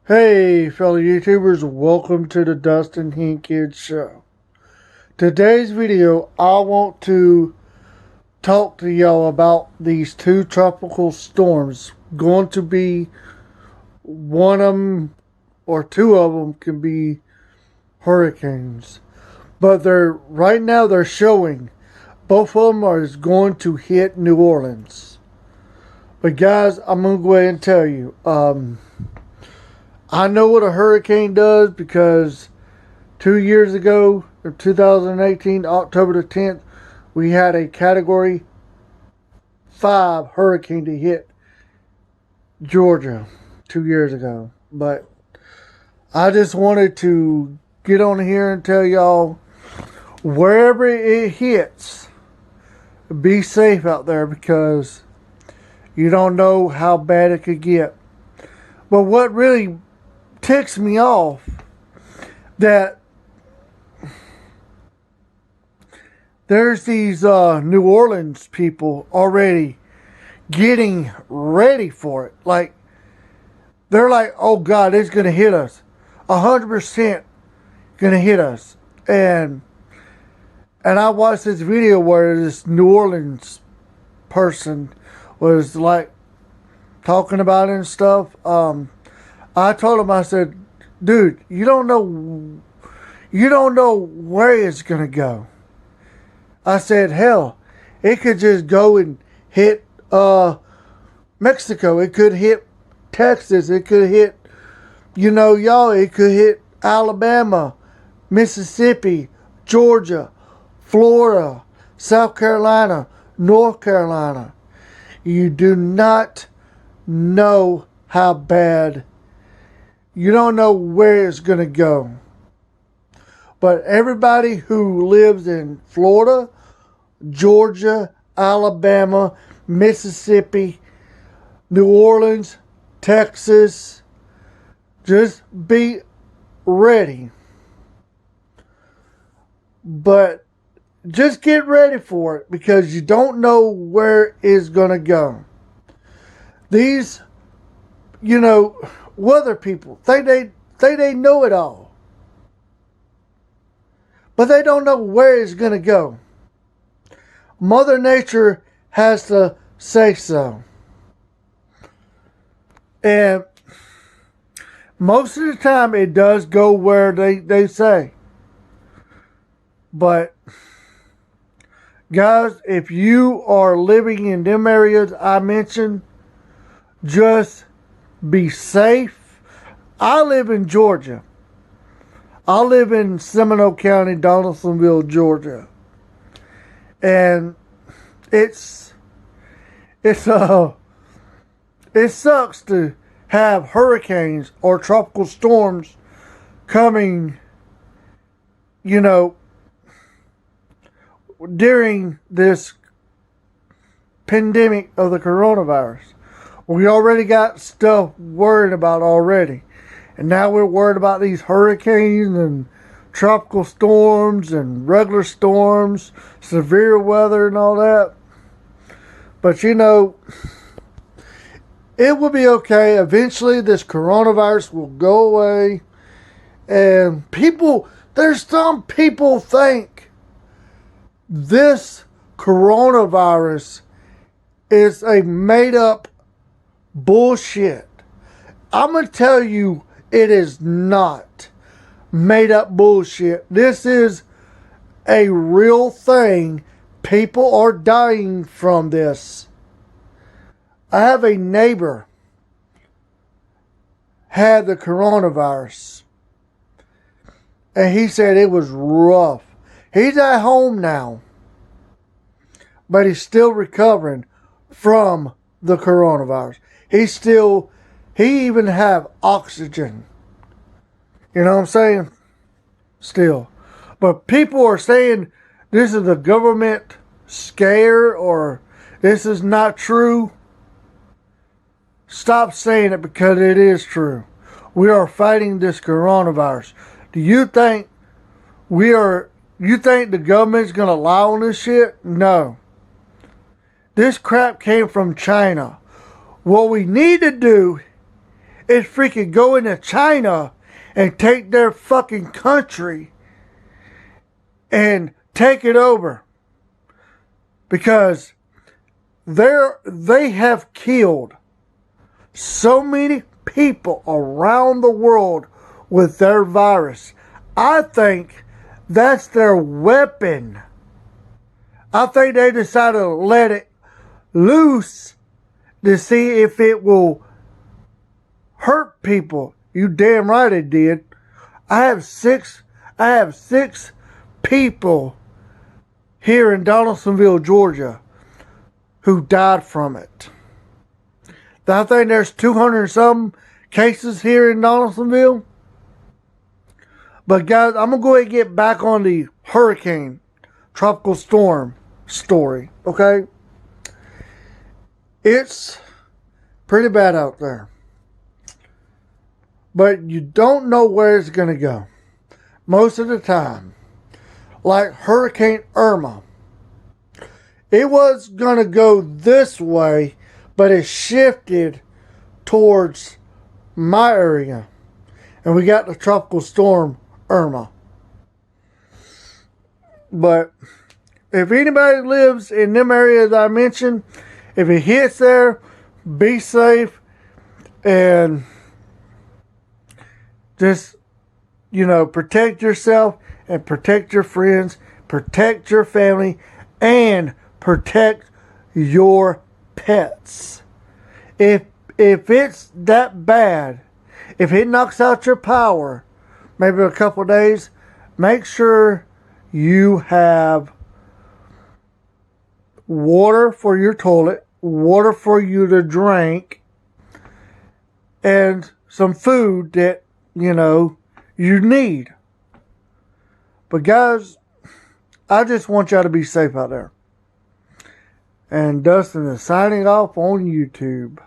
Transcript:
Hey, fellow YouTubers, welcome to the Dustin Heen Kids Show. Today's video, I want to talk to y'all about these two tropical storms. Going to be one of them or two of them can be hurricanes. But right now they're showing both of them are going to hit New Orleans. But guys, I'm going to go ahead and tell you, I know what a hurricane does because 2 years ago, in 2018, October the 10th, we had a Category 5 hurricane to hit Georgia 2 years ago. But I just wanted to get on here and tell y'all, wherever it hits, be safe out there because you don't know how bad it could get. But what really ticks me off that there's these New Orleans people already getting ready for it. Like, they're like, oh God, it's going to hit us. 100% going to hit us. And I watched this video where this New Orleans person was like talking about it and stuff. I told him, I said, dude, you don't know where it's going to go. I said, hell, it could just go and hit Mexico. It could hit Texas. It could hit, it could hit Alabama, Mississippi, Georgia, Florida, South Carolina, North Carolina. You do not know how bad. You don't know where it's going to go. But everybody who lives in Florida, Georgia, Alabama, Mississippi, New Orleans, Texas, just be ready. But just get ready for it because you don't know where it's going to go. These, weather people think they know it all, but they don't know where it's going to go. Mother Nature has to say so, and most of the time it does go where they say. But guys, if you are living in them areas I mentioned, just be safe. I live in Georgia. I live in Seminole County, Donaldsonville, Georgia. And it sucks to have hurricanes or tropical storms coming, during this pandemic of the coronavirus. We already got stuff worried about already. And now we're worried about these hurricanes and tropical storms and regular storms, severe weather and all that. But it will be okay. Eventually this coronavirus will go away. And there's some people think this coronavirus is a made up bullshit. I'm going to tell you, it is not made up bullshit. This is a real thing. People are dying from this. I have a neighbor had the coronavirus, and he said it was rough. He's at home now, but he's still recovering from the coronavirus. He even have oxygen. You know what I'm saying? Still. But people are saying this is a government scare or this is not true. Stop saying it because it is true. We are fighting this coronavirus. Do you think you think the government's going to lie on this shit? No. This crap came from China, What we need to do is freaking go into China and take their fucking country and take it over. Because they have killed so many people around the world with their virus. I think that's their weapon. I think they decided to let it loose to see if it will hurt people. You damn right it did. I have six people here in Donaldsonville, Georgia, who died from it. I think there's 200 some cases here in Donaldsonville. But guys, I'm going to go ahead and get back on the hurricane, tropical storm story, okay? It's pretty bad out there. But you don't know where it's going to go. Most of the time. Like Hurricane Irma. It was going to go this way, but it shifted towards my area. And we got the tropical storm Irma. But if anybody lives in them areas I mentioned, if it hits there, be safe and just, protect yourself and protect your friends, protect your family, and protect your pets. If it's that bad, if it knocks out your power, maybe a couple days, make sure you have water for your toilet, water for you to drink, and some food that, you need. But guys, I just want y'all to be safe out there. And Dustin is signing off on YouTube.